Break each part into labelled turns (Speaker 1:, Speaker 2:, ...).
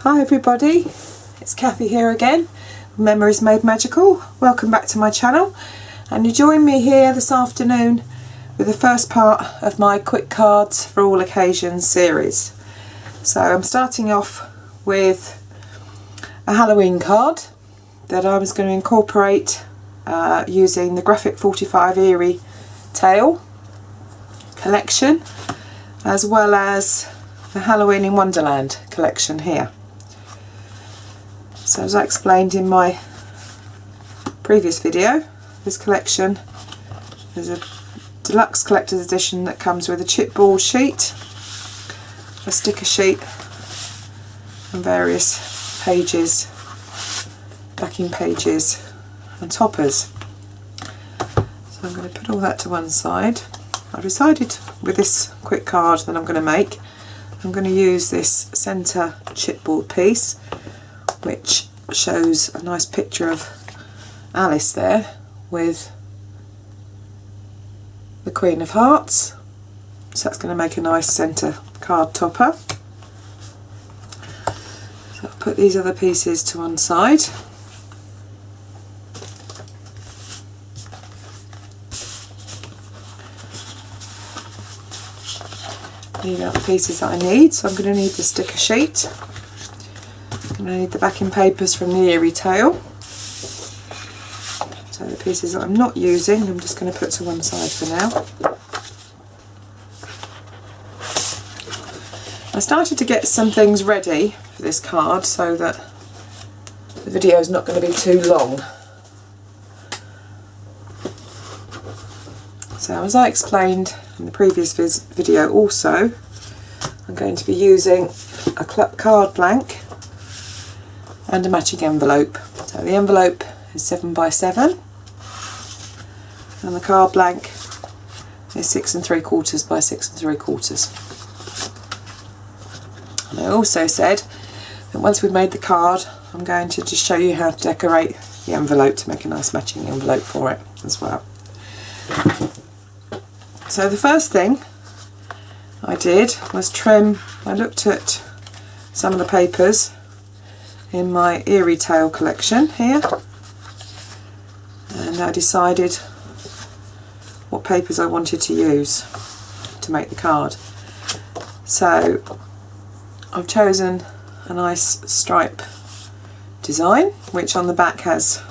Speaker 1: Hi everybody, it's Kathy here again. Memories Made Magical. Welcome back to my channel, and you join me here this afternoon with the first part of my Quick Cards for All Occasions series. So I'm starting off with a Halloween card that I was going to incorporate using the Graphic 45 Eerie Tale collection, as well as the Halloween in Wonderland collection here. So as I explained in my previous video, this collection is a deluxe collector's edition that comes with a chipboard sheet, a sticker sheet and various pages, backing pages and toppers. So I'm going to put all that to one side. I've decided with this quick card that I'm going to make, I'm going to use this centre chipboard piece, which shows a nice picture of Alice there with the Queen of Hearts. So that's going to make a nice centre card topper. So I'll put these other pieces to one side. These are the pieces that I need. So I'm going to need the sticker sheet. I'm going to need the backing papers from the Eerie Tale. So the pieces that I'm not using, I'm just going to put to one side for now. I started to get some things ready for this card so that the video is not going to be too long. So as I explained in the previous video also, I'm going to be using a card blank and a matching envelope. So the envelope is 7 by 7 and the card blank is 6 3/4 by 6 3/4. And I also said that once we've made the card, I'm going to just show you how to decorate the envelope to make a nice matching envelope for it as well. So the first thing I did was trim. I looked at some of the papers in my Eerie Tale collection here, and I decided what papers I wanted to use to make the card. So I've chosen a nice stripe design, which on the back has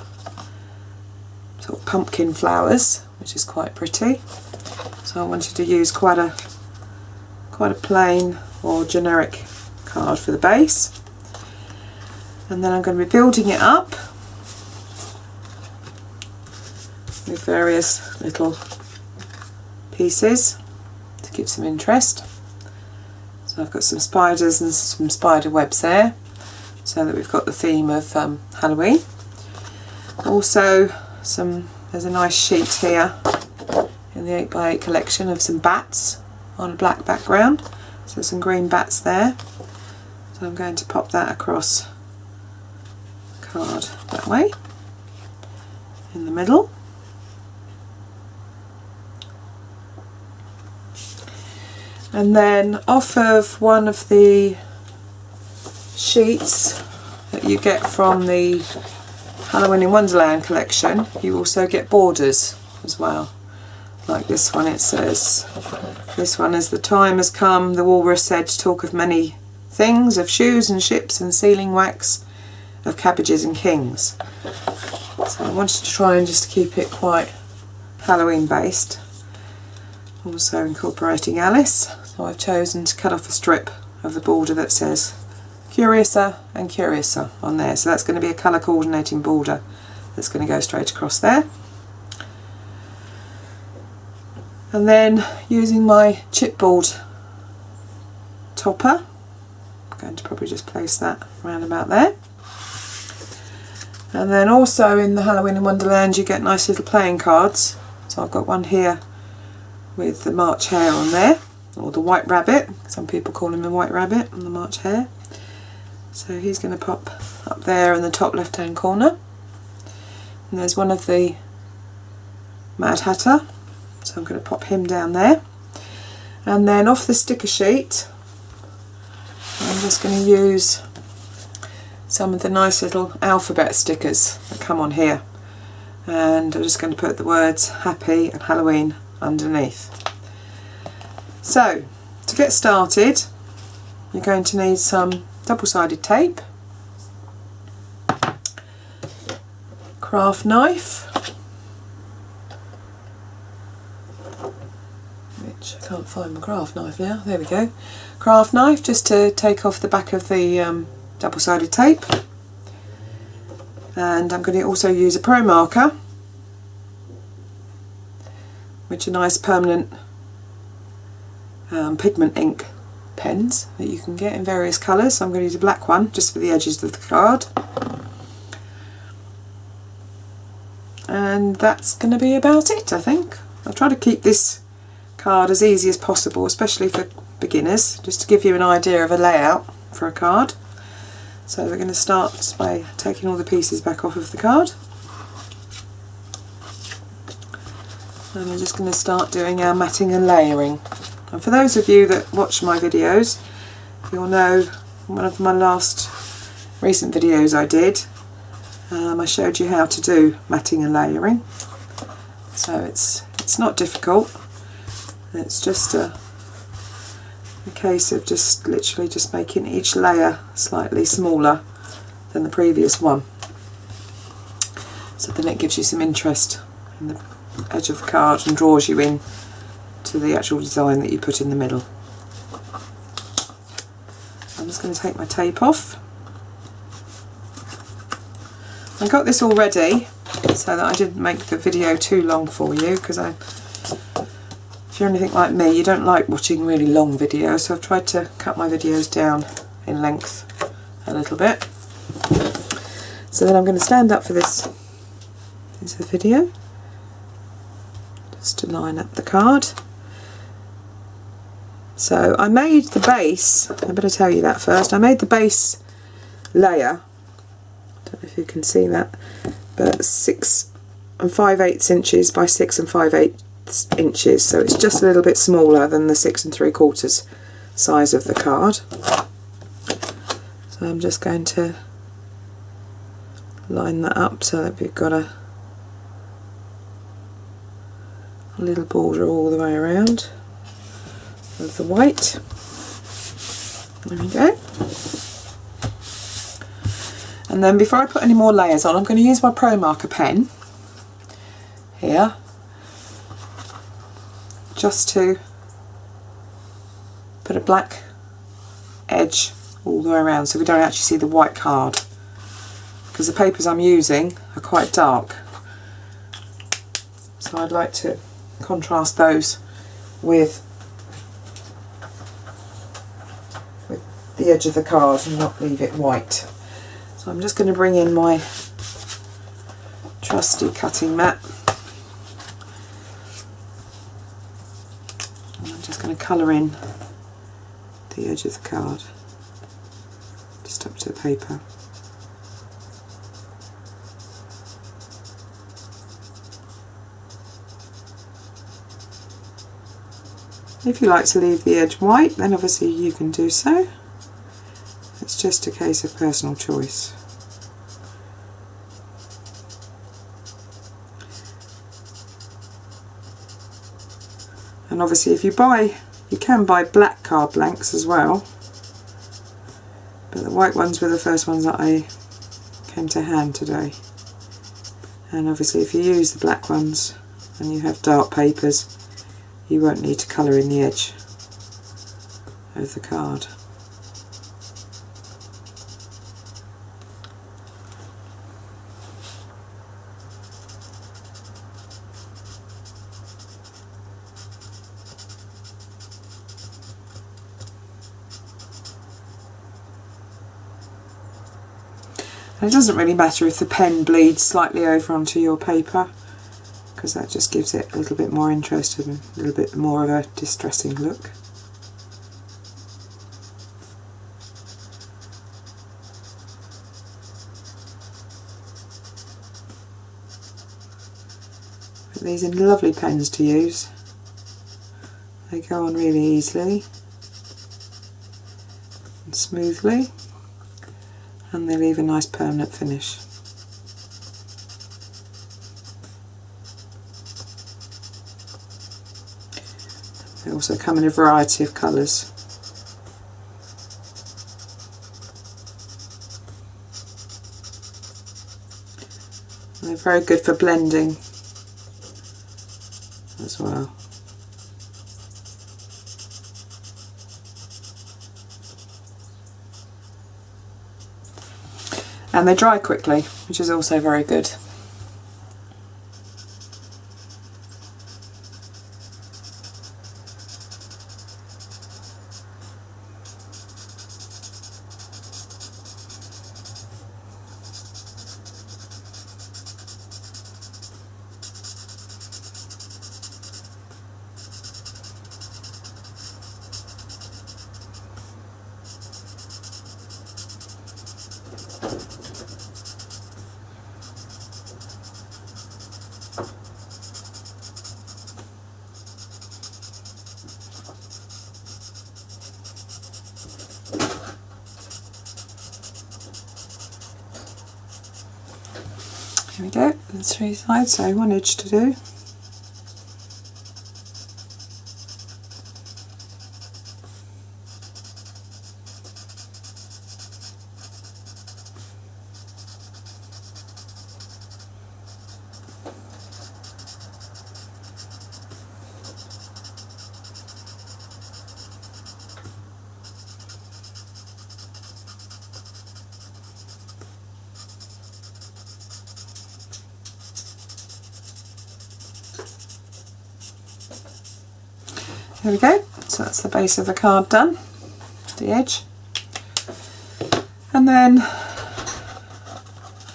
Speaker 1: sort of pumpkin flowers, which is quite pretty. So I wanted to use quite a plain or generic card for the base. And then I'm going to be building it up with various little pieces to give some interest. So I've got some spiders and some spider webs there, so that we've got the theme of Halloween. Also there's a nice sheet here in the 8x8 collection of some bats on a black background, so some green bats there. So I'm going to pop that across card that way in the middle. And then off of one of the sheets that you get from the Halloween in Wonderland collection, you also get borders as well. Like this one, it says, this one, as the time has come, the walrus said to talk of many things, of shoes and ships and sealing wax, of cabbages and kings. So I wanted to try and just keep it quite Halloween based, also incorporating Alice. So I've chosen to cut off a strip of the border that says Curiouser and Curiouser on there. So that's going to be a colour coordinating border that's going to go straight across there. And then using my chipboard topper, I'm going to probably just place that around about there. And then also in the Halloween in Wonderland you get nice little playing cards. So I've got one here with the March Hare on there, or the White Rabbit. Some people call him the White Rabbit and the March Hare. So he's going to pop up there in the top left hand corner. And there's one of the Mad Hatter, so I'm going to pop him down there. And then off the sticker sheet I'm just going to use some of the nice little alphabet stickers that come on here, and I'm just going to put the words Happy and Halloween underneath. So to get started, you're going to need some double-sided tape, craft knife, which I can't find my craft knife now, there we go, craft knife just to take off the back of the double-sided tape, and I'm going to also use a pro marker, which are nice permanent pigment ink pens that you can get in various colours. So I'm going to use a black one just for the edges of the card, and that's going to be about it, I think. I'll try to keep this card as easy as possible, especially for beginners, just to give you an idea of a layout for a card. So we're going to start by taking all the pieces back off of the card, and we're just going to start doing our matting and layering. And for those of you that watch my videos, you'll know one of my last recent videos I did, I showed you how to do matting and layering. So it's not difficult, it's just a case of just literally just making each layer slightly smaller than the previous one, so then it gives you some interest in the edge of the card and draws you in to the actual design that you put in the middle. I'm just going to take my tape off. I got this all ready so that I didn't make the video too long for you, because if you're anything like me, you don't like watching really long videos, so I've tried to cut my videos down in length a little bit. So then I'm going to stand up for this video, just to line up the card. So I made the base, I better tell you that first, I made the base layer, I don't know if you can see that, but 6 5/8 inches by 6 5/8 inches, so it's just a little bit smaller than the 6 3/4 size of the card. So I'm just going to line that up so that we've got a little border all the way around of the white. There we go. And then before I put any more layers on, I'm going to use my Pro Marker pen here just to put a black edge all the way around so we don't actually see the white card, because the papers I'm using are quite dark, so I'd like to contrast those with the edge of the card and not leave it white. So I'm just going to bring in my trusty cutting mat, and I'm just going to colour in the edge of the card just up to the paper. If you like to leave the edge white, then obviously you can do so. It's just a case of personal choice. And obviously if you can buy black card blanks as well, but the white ones were the first ones that I came to hand today. And obviously if you use the black ones and you have dark papers, you won't need to colour in the edge of the card. And it doesn't really matter if the pen bleeds slightly over onto your paper, because that just gives it a little bit more interest and a little bit more of a distressing look. But these are lovely pens to use. They go on really easily and smoothly. and they leave a nice permanent finish. They also come in a variety of colours. They're very good for blending as well. And they dry quickly, which is also very good. Here we go, the 3 sides, so 1 edge to do. There we go, so that's the base of the card done, the edge. And then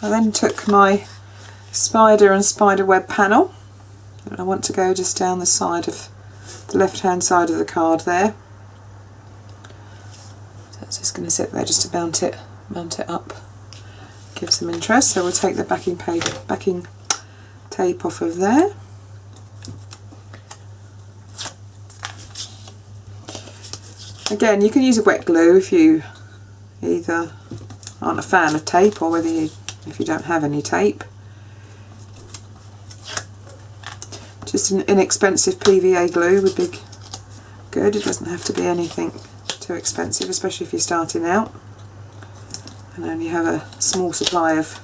Speaker 1: I took my spider and spider web panel, and I want to go just down the side of the left hand side of the card there. So it's just going to sit there just to mount it up, give some interest. So we'll take the backing tape off of there. Again, you can use a wet glue if you either aren't a fan of tape or if you don't have any tape. Just an inexpensive PVA glue would be good. It doesn't have to be anything too expensive, especially if you're starting out and only have a small supply of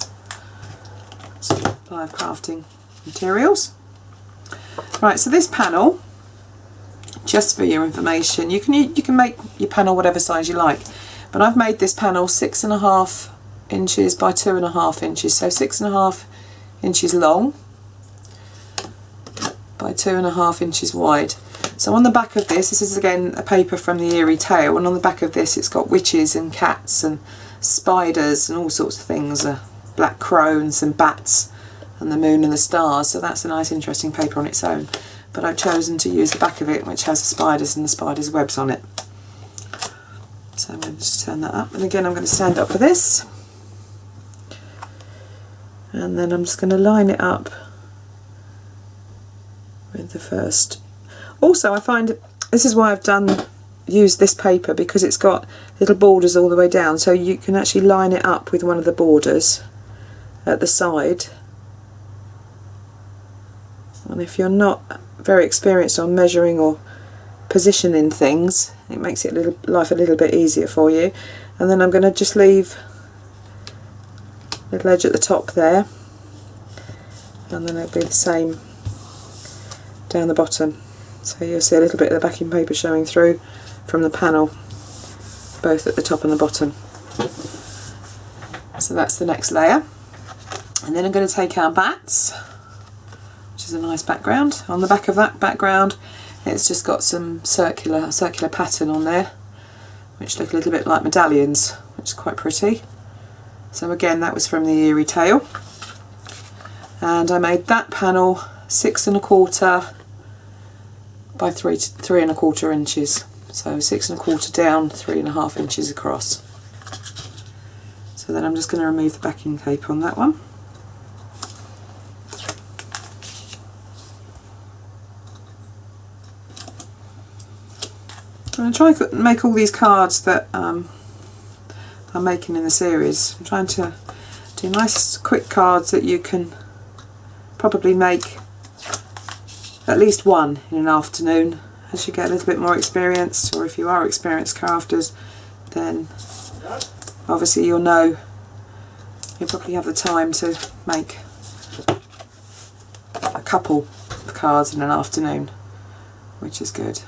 Speaker 1: crafting materials. Right, so this panel, just for your information, you can make your panel whatever size you like, but I've made this panel 6.5 inches by 2.5 inches, so 6.5 inches long by 2.5 inches wide. So on the back of this is again a paper from the Eerie tale, and on the back of this it's got witches and cats and spiders and all sorts of things, black crones and bats and the moon and the stars, so that's a nice interesting paper on its own. But I've chosen to use the back of it, which has the spiders and the spiders' webs on it. So I'm going to just turn that up, and again I'm going to stand up for this, and then I'm just going to line it up with the first. Also, I find this is why I've used this paper, because it's got little borders all the way down, so you can actually line it up with one of the borders at the side. And if you're not very experienced on measuring or positioning things, it makes life a little bit easier for you. And then I'm going to just leave a little edge at the top there, and then it'll be the same down the bottom. So you'll see a little bit of the backing paper showing through from the panel, both at the top and the bottom. So that's the next layer. And then I'm going to take our bats, which is a nice background. On the back of that background, it's just got some circular pattern on there, which look a little bit like medallions, which is quite pretty. So again, that was from the Eerie tale, and I made that panel 6.25 by 3.25 inches. So 6.25 down, 3.5 inches across. So then I'm just going to remove the backing tape on that one. I'm going to try and make all these cards that I'm making in the series. I'm trying to do nice quick cards that you can probably make at least one in an afternoon. As you get a little bit more experienced, or if you are experienced crafters, then obviously you'll know, you'll probably have the time to make a couple of cards in an afternoon, which is good.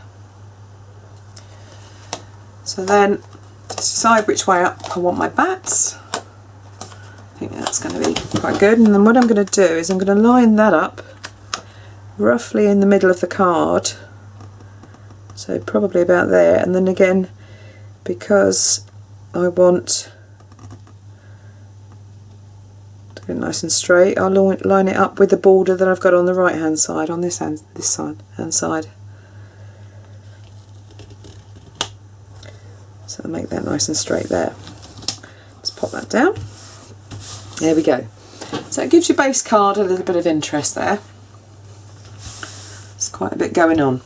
Speaker 1: So then decide which way up I want my bats. I think that's going to be quite good, and then what I'm going to do is I'm going to line that up roughly in the middle of the card. So probably about there, and then again, because I want to get it nice and straight, I'll line it up with the border that I've got on the right hand side, on this hand side. So I'll make that nice and straight there. Let's pop that down. There we go. So it gives your base card a little bit of interest there. There's quite a bit going on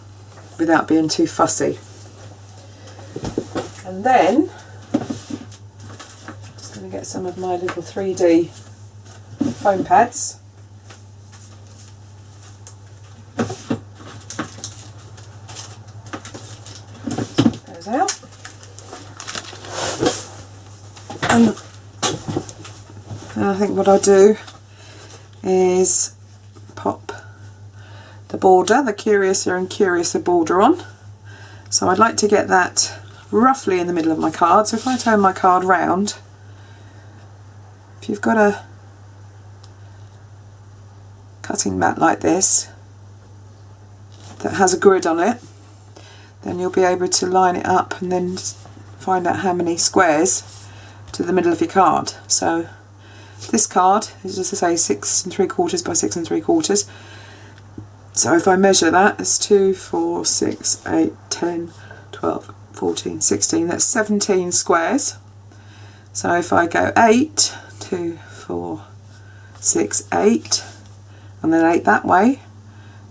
Speaker 1: without being too fussy. And then I'm just going to get some of my little 3D foam pads. Those out. And I think what I'll do is pop the border, the Curiouser and Curiouser border on. So I'd like to get that roughly in the middle of my card. So if I turn my card round, if you've got a cutting mat like this that has a grid on it, then you'll be able to line it up and then find out how many squares to the middle of your card. So this card is, as I say, 6 3/4 by 6 3/4. So if I measure that, it's 2, 4, 6, 8, 10, 12, 14, 16, that's 17 squares. So if I go 8, 2, 4, 6, 8, and then 8 that way,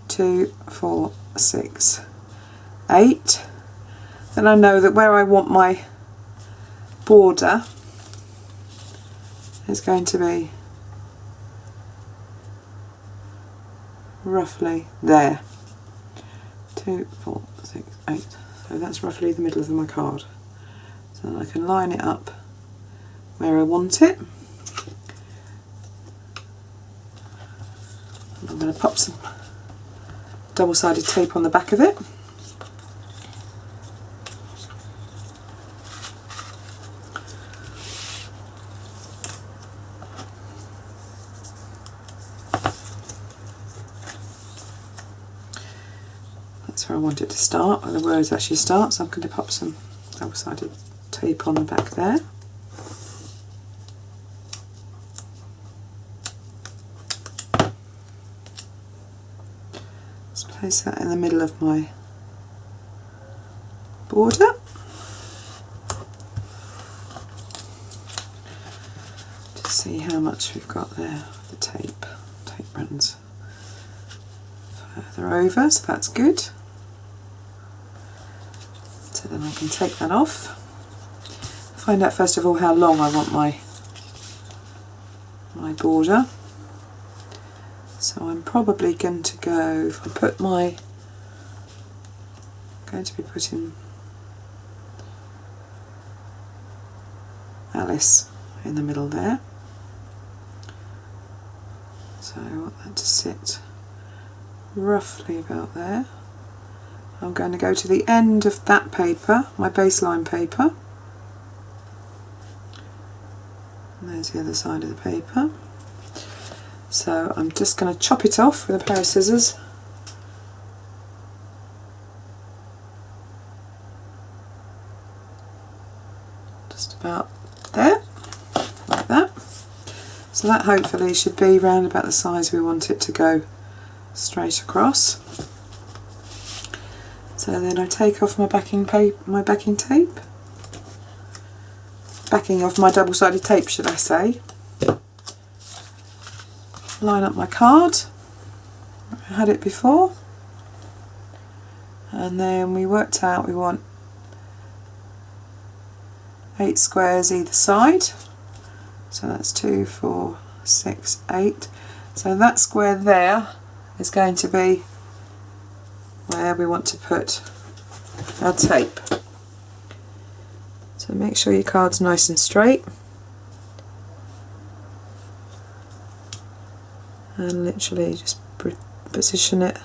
Speaker 1: 2, 4, 6, 8, then I know that where I want my border is going to be roughly there. 2, 4, 6, 8. So that's roughly the middle of my card. So then I can line it up where I want it. I'm going to pop some double-sided tape on the back of it. That's where I want it to start, where the words actually start, so I'm going to pop some double-sided tape on the back there. Let's place that in the middle of my border. To see how much we've got there of the tape. Tape runs further over, so that's good. So then I can take that off. Find out first of all how long I want my border. So I'm probably going to go, if I put my, I'm going to be putting Alice in the middle there. So I want that to sit roughly about there. I'm going to go to the end of that paper, my baseline paper. And there's the other side of the paper. So I'm just going to chop it off with a pair of scissors. Just about there, like that. So that hopefully should be round about the size we want it to go straight across. So then I take off my backing tape, backing of my double-sided tape, should I say. Line up my card. I had it before, and then we worked out we want 8 squares either side. So that's 2, 4, 6, 8. So that square there is going to be where we want to put our tape. So make sure your card's nice and straight. And literally just position it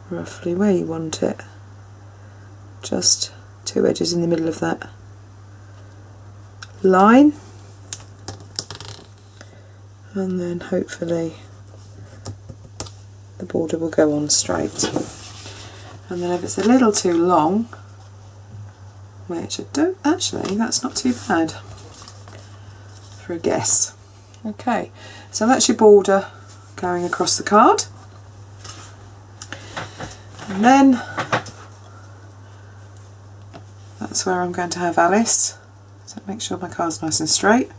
Speaker 1: roughly where you want it. Just 2 edges in the middle of that line, and then hopefully the border will go on straight. And then if it's a little too long, which I don't actually, that's not too bad for a guess. Okay, so that's your border going across the card. And then that's where I'm going to have Alice. So make sure my card's nice and straight.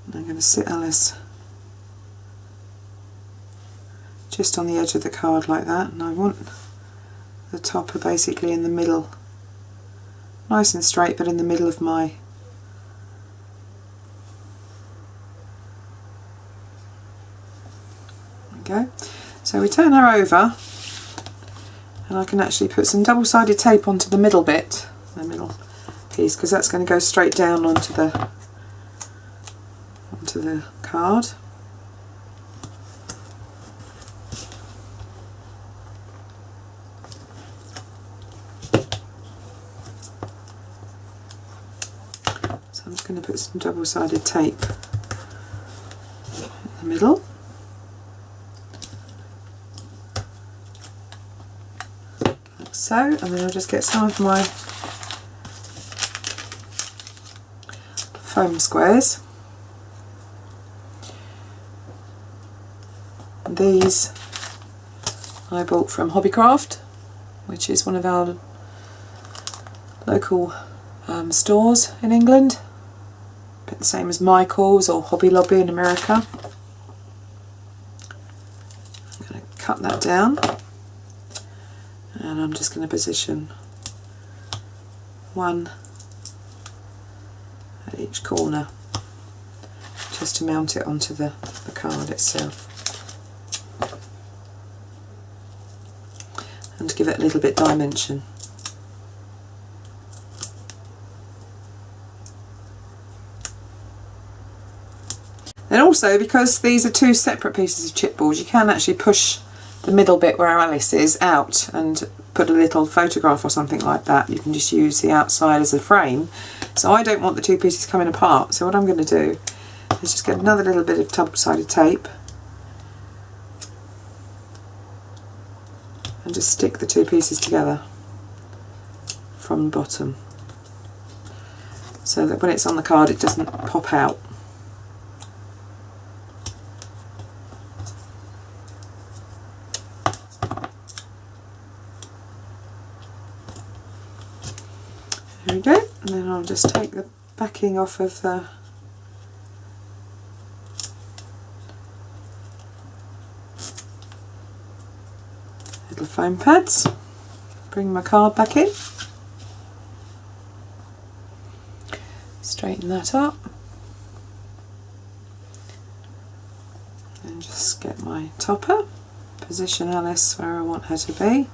Speaker 1: And I'm going to sit Alice just on the edge of the card like that, and I want the topper basically in the middle, nice and straight, but in the middle of my go. So we turn her over, and I can actually put some double-sided tape onto the middle bit, the middle piece, because that's going to go straight down onto the card. So I'm just going to put some double-sided tape in the middle. So, and then I'll just get some of my foam squares. And these I bought from Hobbycraft, which is one of our local stores in England, a bit the same as Michael's or Hobby Lobby in America. I'm going to cut that down. And I'm just going to position one at each corner just to mount it onto the card itself, and to give it a little bit dimension. And also, because these are 2 separate pieces of chipboard, you can actually push the middle bit where Alice is out and put a little photograph or something like that. You can just use the outside as a frame. So I don't want the 2 pieces coming apart, so what I'm going to do is just get another little bit of double-sided tape and just stick the 2 pieces together from the bottom, so that when it's on the card it doesn't pop out. There we go, and then I'll just take the backing off of the little foam pads, bring my card back in, straighten that up, and just get my topper, position Alice where I want her to be.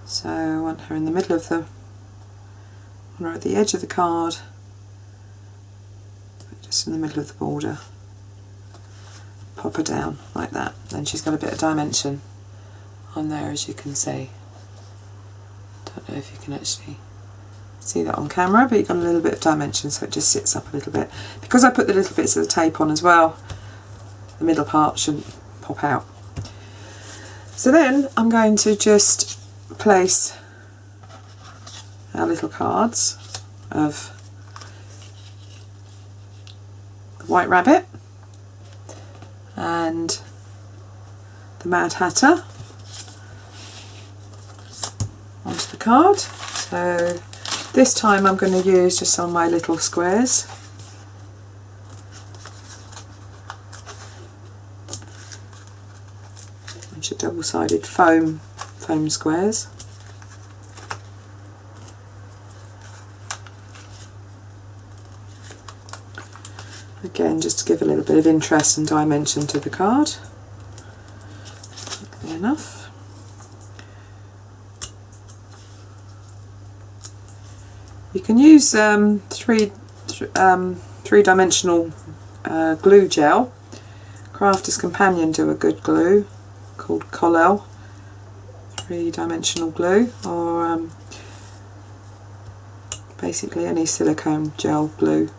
Speaker 1: So I want her in the middle of the, or at the edge of the card, just in the middle of the border. Pop her down like that. Then she's got a bit of dimension on there, as you can see. Don't know if you can actually see that on camera, but you've got a little bit of dimension, so it just sits up a little bit. Because I put the little bits of the tape on as well, the middle part shouldn't pop out. So then I'm going to just place our little cards of the White Rabbit and the Mad Hatter onto the card. So this time I'm going to use just some of my little squares, which are double-sided foam squares. Again, just to give a little bit of interest and dimension to the card. Quickly enough. You can use three-dimensional glue gel. Crafter's Companion do a good glue called Collel, 3-dimensional glue, or basically any silicone gel glue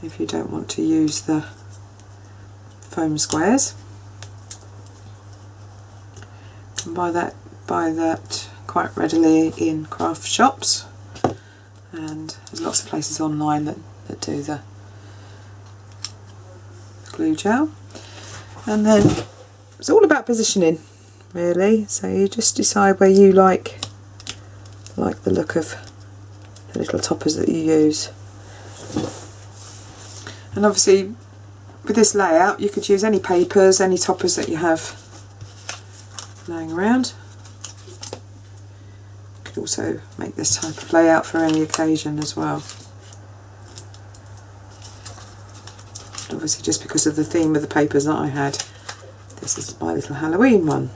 Speaker 1: if you don't want to use the foam squares. You can buy that quite readily in craft shops, and there's lots of places online that do the glue gel. And then it's all about positioning, really, so you just decide where you like the look of the little toppers that you use. And obviously with this layout you could use any papers, any toppers that you have laying around. You could also make this type of layout for any occasion as well. Obviously, just because of the theme of the papers that I had, this is my little Halloween one.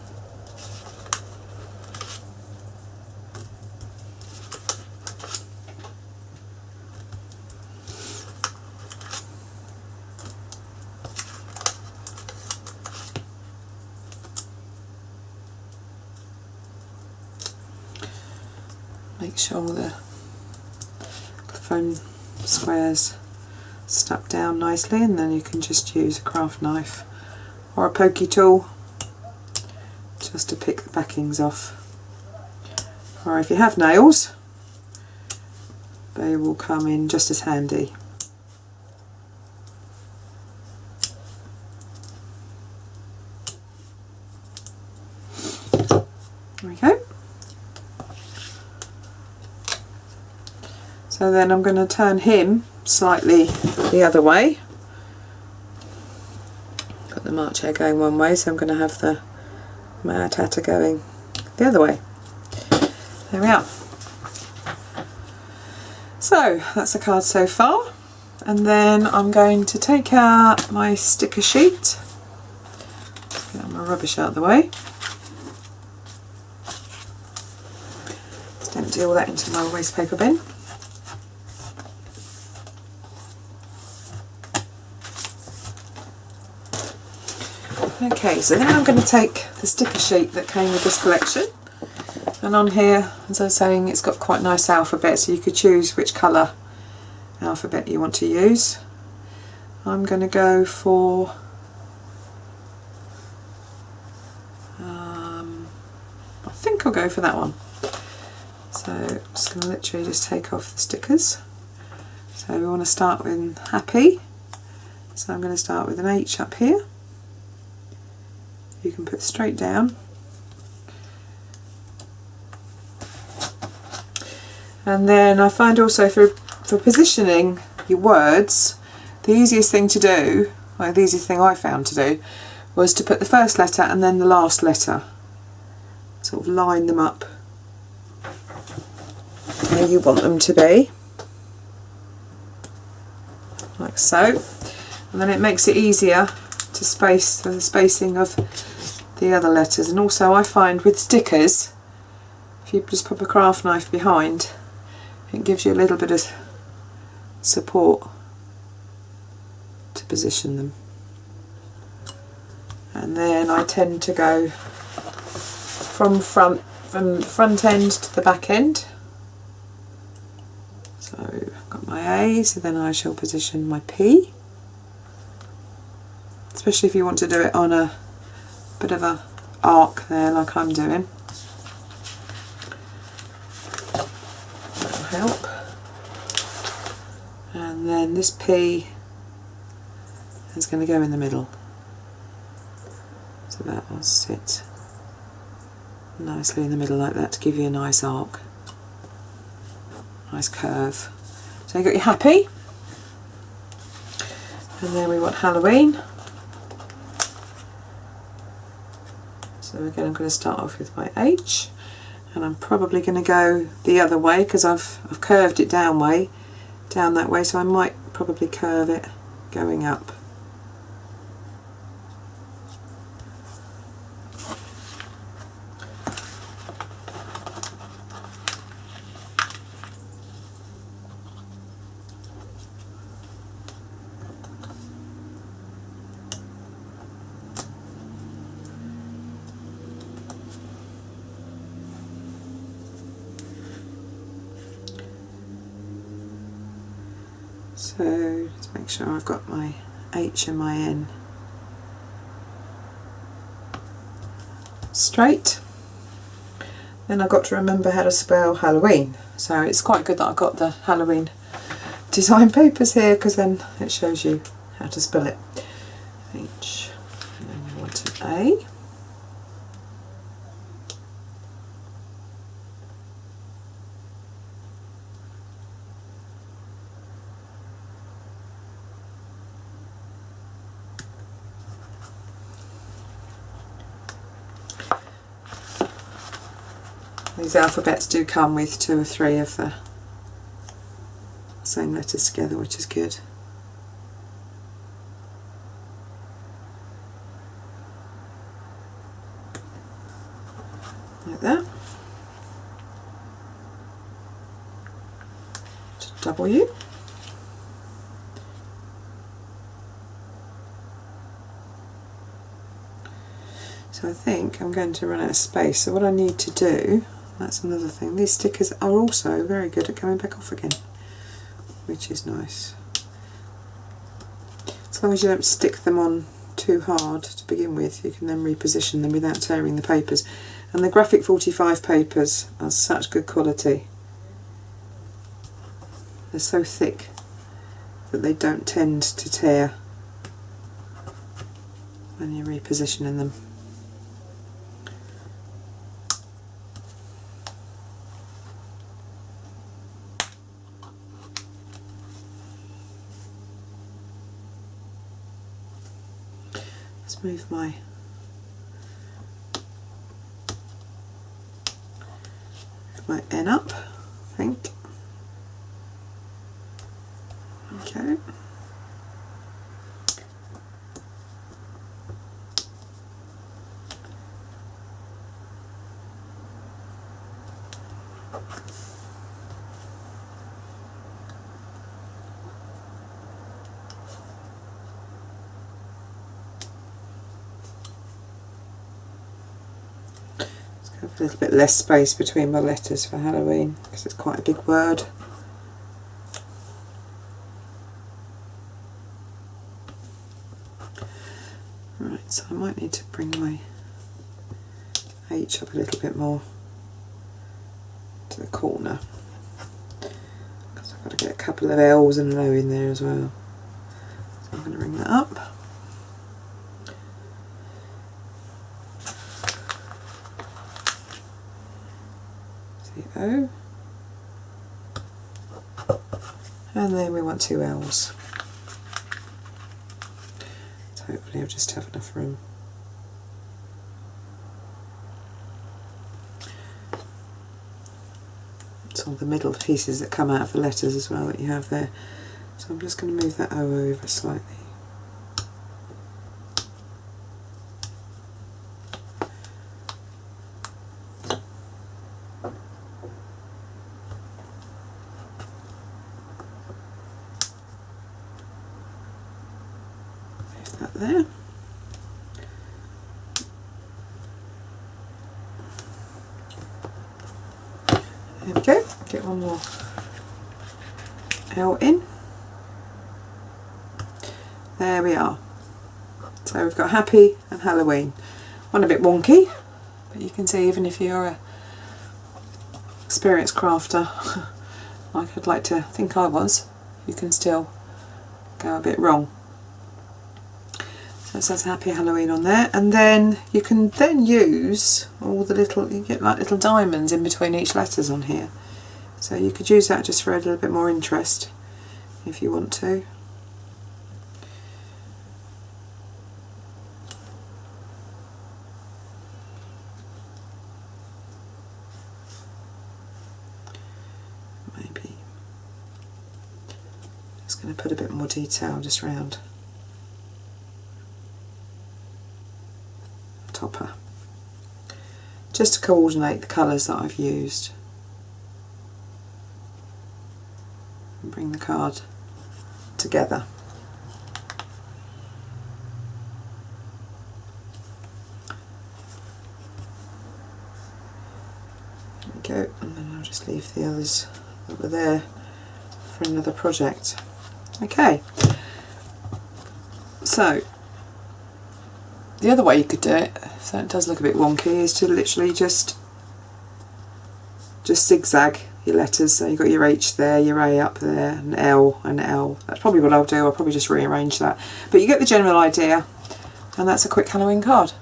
Speaker 1: Make sure the foam squares stuck down nicely, and then you can just use a craft knife or a pokey tool just to pick the backings off. Or if you have nails, they will come in just as handy. There we go. So then I'm going to turn him slightly the other way. Got the March hare going one way, so I'm going to have the Mad Hatter going the other way. There we are. So that's the card so far, and then I'm going to take out my sticker sheet. Let's get my rubbish out of the way. Just empty all that into my waste paper bin. Okay, so then I'm going to take the sticker sheet that came with this collection, and on here, as I was saying, it's got quite nice alphabet, so you could choose which colour alphabet you want to use. I'm going to go for I think I'll go for that one. So I'm just going to literally just take off the stickers. So we want to start with happy, so I'm going to start with an H up here. You can put straight down, and then I find also for positioning your words, the easiest thing to do, well, the easiest thing I found to do, was to put the first letter and then the last letter, sort of line them up where you want them to be, like so, and then it makes it easier to space for the spacing of the other letters. And also I find with stickers, if you just pop a craft knife behind, it gives you a little bit of support to position them. And then I tend to go from front end to the back end. So I've got my A, so then I shall position my P. Especially if you want to do it on a bit of a arc there, like I'm doing. That'll help. And then this P is going to go in the middle. So that will sit nicely in the middle like that to give you a nice arc. Nice curve. So you've got your happy. And then we want Halloween. So again, I'm going to start off with my H, and I'm probably going to go the other way because I've curved it down way down that way, so I might probably curve it going up. So let's make sure I've got my H and my N straight. Then I've got to remember how to spell Halloween. So it's quite good that I've got the Halloween design papers here, because then it shows you how to spell it. H, and then you want an A. These alphabets do come with 2 or 3 of the same letters together, which is good. Like that. W. So I think I'm going to run out of space, so what I need to do, that's another thing, these stickers are also very good at coming back off again, which is nice. As long as you don't stick them on too hard to begin with, you can then reposition them without tearing the papers. And the Graphic 45 papers are such good quality. They're so thick that they don't tend to tear when you're repositioning them. Let's move my N up, I think. Okay. Have a little bit less space between my letters for Halloween because it's quite a big word. Right, so I might need to bring my H up a little bit more to the corner, because I've got to get a couple of L's and an O in there as well. So I'm going to bring that up. O, and then we want 2 L's. So hopefully I'll just have enough room. It's all the middle pieces that come out of the letters as well that you have there. So I'm just going to move that O over slightly. There. There we go. Get one more L in. There we are. So we've got Happy and Halloween. One a bit wonky, but you can see even if you're a experienced crafter, like I'd like to think I was, you can still go a bit wrong. So it says Happy Halloween on there, and then you can then use all the little, you get like little diamonds in between each letters on here. So you could use that just for a little bit more interest if you want to. Maybe just going to put a bit more detail just round the topper, just to coordinate the colours that I've used and bring the card together. There we go, and then I'll just leave the others that were there for another project. Okay, so the other way you could do it, so it does look a bit wonky, is to literally just zigzag your letters. So you've got your H there, your A up there, an L and L. That's probably what I'll do. I'll probably just rearrange that. But you get the general idea, and that's a quick Halloween card.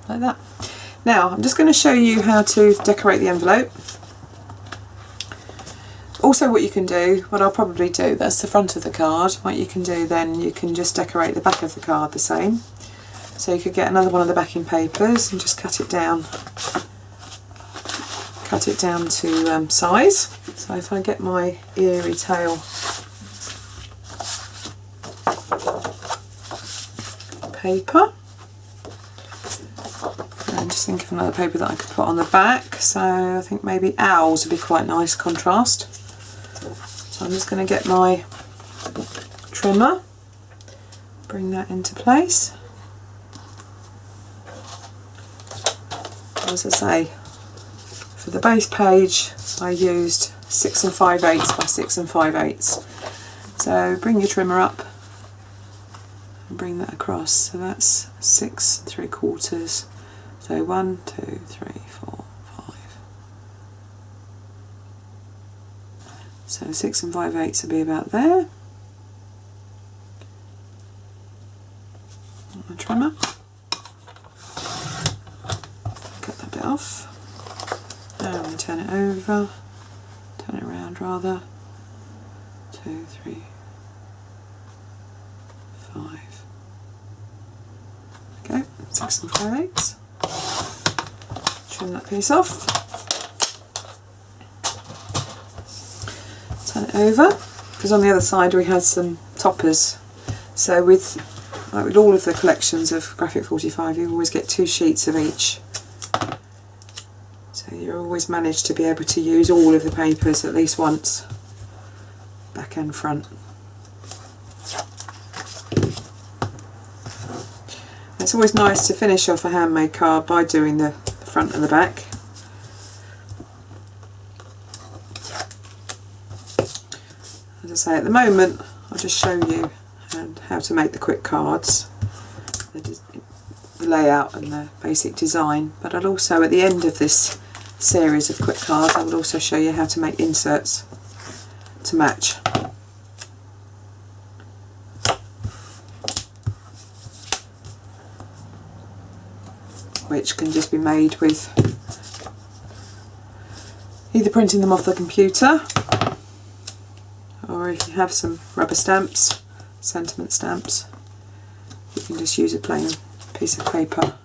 Speaker 1: Like that. Now, I'm just going to show you how to decorate the envelope. Also what you can do, what I'll probably do, that's the front of the card. What you can do then, you can just decorate the back of the card the same. So you could get another one of the backing papers and just cut it down to size. So if I get my Eerie tail paper, and just think of another paper that I could put on the back. So I think maybe owls would be quite nice contrast. So I'm just going to get my trimmer, bring that into place. As I say, for the base page I used 6 5/8 by 6 5/8. So bring your trimmer up and bring that across. So that's 6 3/4. So 1, 2, 3, 4, 5. So 6 5/8 will be about there. My trimmer. Cut that bit off. Now I'm going to turn it over. Turn it around rather. 2, 3, 5. Okay, 6 5/8. Trim that piece off. Turn it over, because on the other side we had some toppers. So with all of the collections of Graphic 45, you always get 2 sheets of each. So you always manage to be able to use all of the papers at least once, back and front. It's always nice to finish off a handmade card by doing the front and the back. As I say, at the moment I'll just show you how to make the quick cards, the layout and the basic design, but I'll also, at the end of this series of quick cards, I will also show you how to make inserts to match. Which can just be made with either printing them off the computer, or if you have some rubber stamps, sentiment stamps, you can just use a plain piece of paper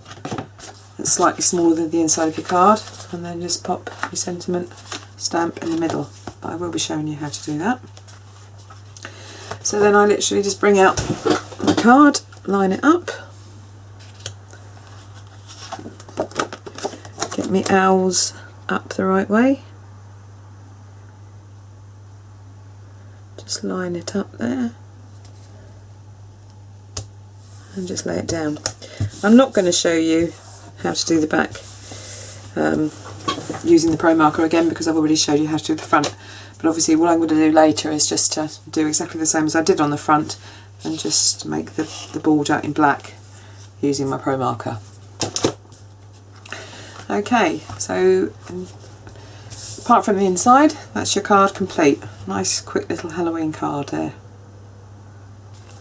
Speaker 1: that's slightly smaller than the inside of your card, and then just pop your sentiment stamp in the middle. But I will be showing you how to do that. So then I literally just bring out my card, line it up, get me owls up the right way, just line it up there and just lay it down. I'm not going to show you how to do the back using the Pro Marker again, because I've already showed you how to do the front, but obviously what I'm going to do later is just to do exactly the same as I did on the front and just make the border in black using my Pro Marker. Okay, so apart from the inside, that's your card complete. Nice quick little Halloween card there.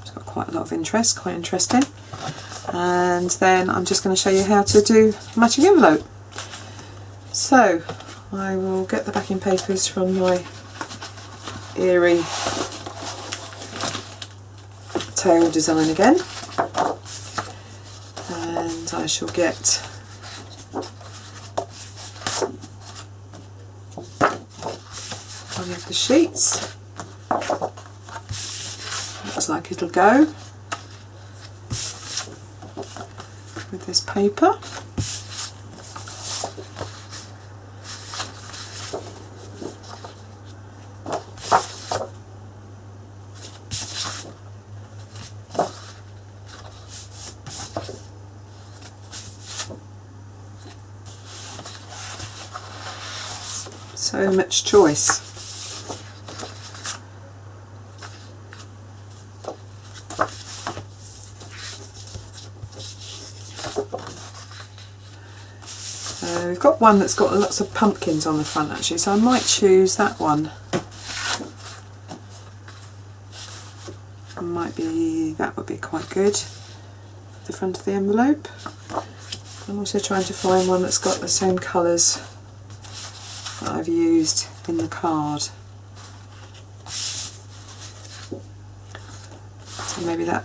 Speaker 1: It's got quite a lot of interest, quite interesting. And then I'm just going to show you how to do a matching envelope. So I will get the backing papers from my Eerie tail design again, and I shall get one of the sheets. looks like it'll go with this paper. So much choice. We've got one that's got lots of pumpkins on the front actually, so I might choose that one. That would be quite good for the front of the envelope. I'm also trying to find one that's got the same colours that I've used in the card. So maybe that.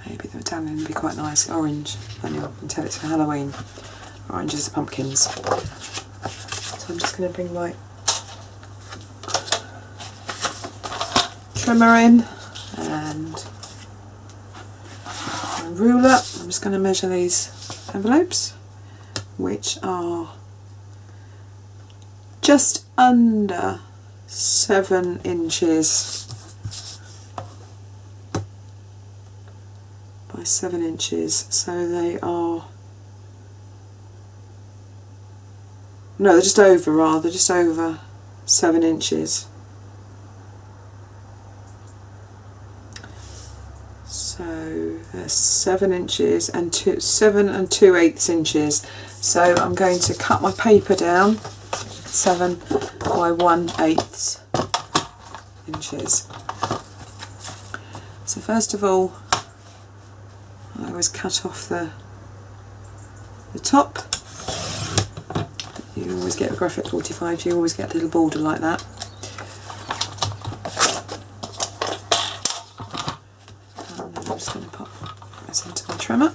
Speaker 1: Maybe the medallion would be quite nice. Orange. Anyway, I can tell it's for Halloween. Orange is the pumpkins. So I'm just going to bring my trimmer in and my ruler. I'm just going to measure these envelopes, which are just under 7 inches by 7 inches. So they are, no, they're just over, rather, just over 7 inches. So there's 7 inches and 7 2/8 inches. So I'm going to cut my paper down 7 by 1/8 inches. So first of all, I always cut off the top. You always get a graphic 45, you always get a little border like that. And then I'm just going to pop this into my trimmer.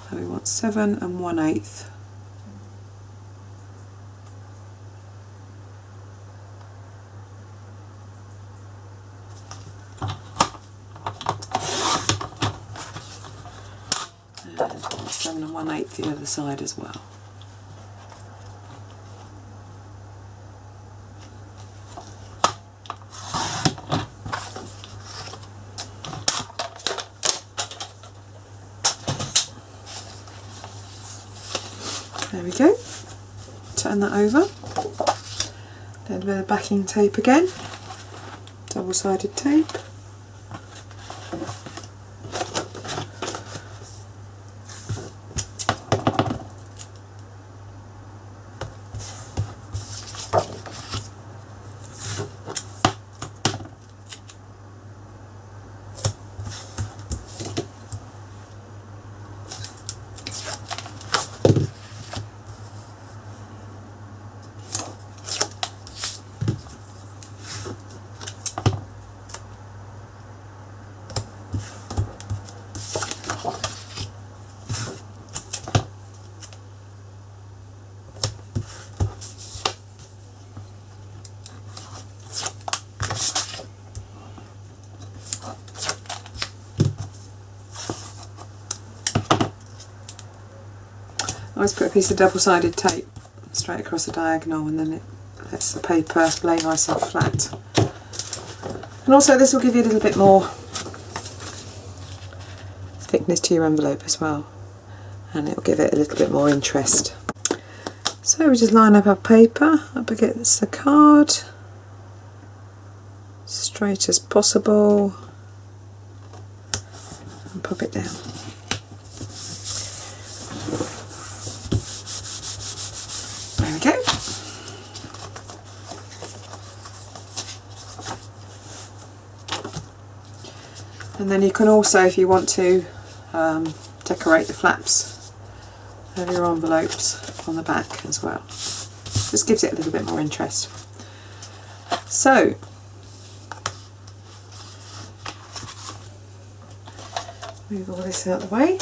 Speaker 1: So we want 7 1/8. And 7 1/8 the other side as well. There we go. Turn that over. A little bit of backing tape again. Double-sided tape. I always put a piece of double-sided tape straight across the diagonal, and then it lets the paper lay nice and flat. And also this will give you a little bit more thickness to your envelope as well, and it will give it a little bit more interest. So we just line up our paper up against the card, straight as possible, and pop it down. There we go. And then you can also, if you want to, decorate the flaps of your envelopes on the back as well. Just gives it a little bit more interest. So, move all this out of the way.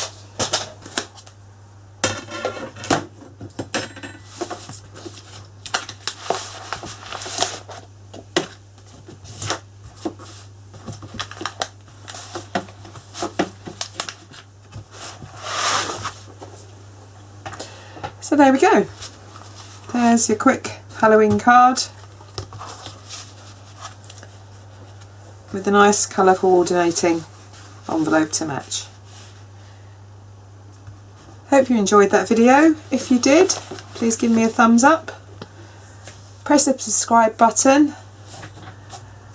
Speaker 1: So there we go. There's your quick Halloween card with a nice colour coordinating envelope to match. Hope you enjoyed that video. If you did, please give me a thumbs up. Press the subscribe button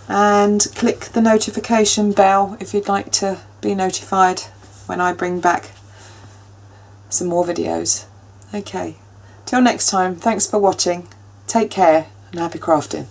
Speaker 1: and click the notification bell if you'd like to be notified when I bring back some more videos. Okay, till next time, thanks for watching. Take care and happy crafting.